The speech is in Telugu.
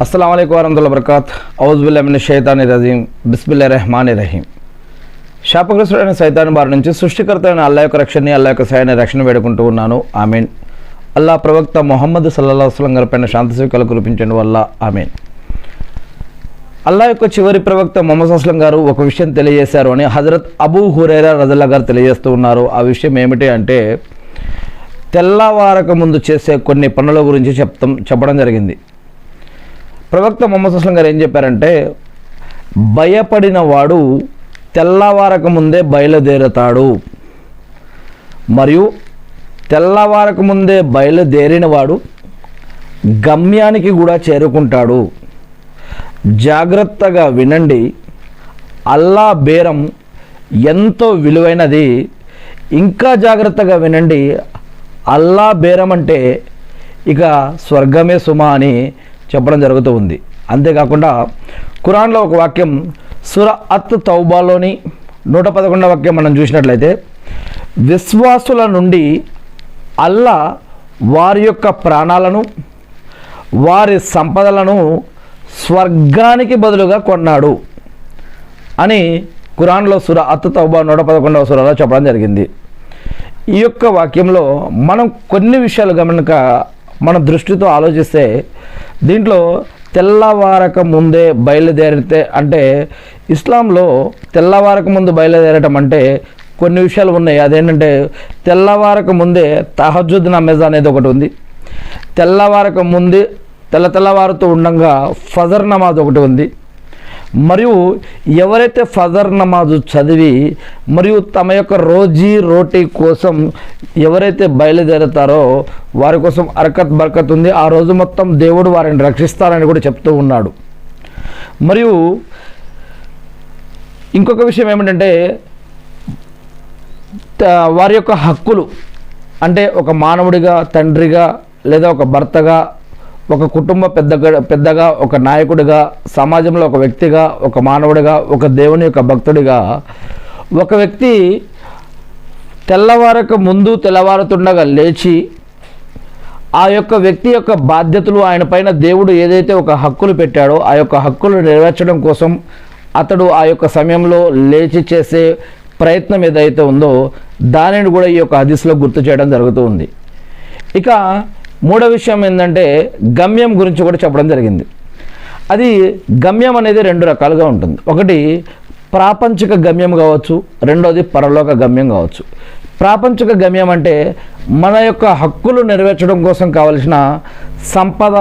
अस्सलाम वालेकुम वरहमतुल्लाहि वबरकातुहू औज़ु बिल्लाहि मिनश शैतानिर रजीम बिस्मिल्लाहिर रहमानिर रहीम శాపగ్రస్తుడైన సైతాను బారి నుంచి సృష్టికర్త అయిన అల్లాహ్ యొక్క రక్షణని అల్లాహ్ యొక్క సహాయాన్ని రక్షణ వేడుకుంటూ ఉన్నాను. ఆమీన్. అల్లాహ్ ప్రవక్త ముహమ్మద్ సల్లల్లాహు అలైహి వసల్లం గారిపైన శాంతి సుఖాలు కురిపించండి వల్ల ఆమీన్. అల్లాహ్ యొక్క చివరి ప్రవక్త ముహమ్మద్ సల్లల్లాహు అలైహి వసల్లం గారు ఒక విషయం తెలియజేశారు అని హజరత్ అబూ హురైరా రదియల్లాహు గారు తెలియజేస్తూ ఉన్నారు. ఆ విషయం ఏమిటి అంటే తెల్లవారక ముందు చేసే కొన్ని పనుల గురించి చెప్పడం జరిగింది. ప్రవక్త ముహమ్మద్ సల్లల్లాహు అలైహి వసల్లం గారు ఏం చెప్పారంటే, భయపడిన వాడు తెల్లవారక ముందే బయలుదేరతాడు, మరియు తెల్లవారక ముందే బయలుదేరిన వాడు గమ్యానికి కూడా చేరుకుంటాడు. జాగ్రత్తగా వినండి, అల్లా బేరం ఎంతో విలువైనది. ఇంకా జాగ్రత్తగా వినండి, అల్లా బేరం అంటే ఇక స్వర్గమే సుమ అని చెప్పడం జరుగుతూ ఉంది. అంతేకాకుండా ఖురాన్లో ఒక వాక్యం సూరా అత్ తౌబాలోని 111వ వాక్యం మనం చూసినట్లయితే, విశ్వాసుల నుండి అల్లా వారి యొక్క ప్రాణాలను వారి సంపదలను స్వర్గానికి బదులుగా కొన్నాడు అని ఖురాన్లో సూరా అత్ తౌబా 111వ సూరాలో చెప్పడం జరిగింది. ఈ యొక్క వాక్యంలో మనం కొన్ని విషయాలు గమనిక మన దృష్టితో ఆలోచిస్తే, దీంట్లో తెల్లవారక ముందే బయలుదేరితే అంటే ఇస్లాంలో తెల్లవారక ముందు బయలుదేరటం అంటే కొన్ని విషయాలు ఉన్నాయి. అదేంటంటే తెల్లవారక ముందే తహజ్జుద్ నమాజ్ అనేది ఒకటి ఉంది. తెల్లవారక ముందే తెల్లవారుతూ ఉండగా ఫజర్ నమాజ్ ఒకటి ఉంది. మరియు ఎవరైతే ఫజర్ నమాజు చదివి మరియు తమ యొక్క రోజీ రోటీ కోసం ఎవరైతే బయలుదేరుతారో వారి కోసం అరకత్ బర్కత్ ఉంది. ఆ రోజు మొత్తం దేవుడు వారిని రక్షిస్తారని కూడా చెప్తూ ఉన్నాడు. మరియు ఇంకొక విషయం ఏమిటంటే, వారి యొక్క హక్కులు అంటే ఒక మానవుడిగా, తండ్రిగా, లేదా ఒక భర్తగా, ఒక కుటుంబ పెద్దగా, ఒక నాయకుడిగా, సమాజంలో ఒక వ్యక్తిగా, ఒక మానవుడిగా, ఒక దేవుని యొక్క భక్తుడిగా ఒక వ్యక్తి తెల్లవారక ముందు తెల్లవారుతుండగా లేచి ఆ యొక్క వ్యక్తి యొక్క బాధ్యతలు ఆయన పైన దేవుడు ఏదైతే ఒక హక్కులు పెట్టాడో ఆ యొక్క హక్కులు నెరవేర్చడం కోసం అతడు ఆ యొక్క సమయంలో లేచి చేసే ప్రయత్నం ఏదైతే ఉందో దానిని కూడా ఈ యొక్క హదీస్లో గుర్తు చేయడం జరుగుతూ ఉంది. ఇక మూడో విషయం ఏంటంటే గమ్యం గురించి కూడా చెప్పడం జరిగింది. అది గమ్యం అనేది రెండు రకాలుగా ఉంటుంది. ఒకటి ప్రాపంచిక గమ్యం కావచ్చు, రెండోది పరలోక గమ్యం కావచ్చు. ప్రాపంచిక గమ్యం అంటే మన యొక్క హక్కులు నెరవేర్చడం కోసం కావలసిన సంపద,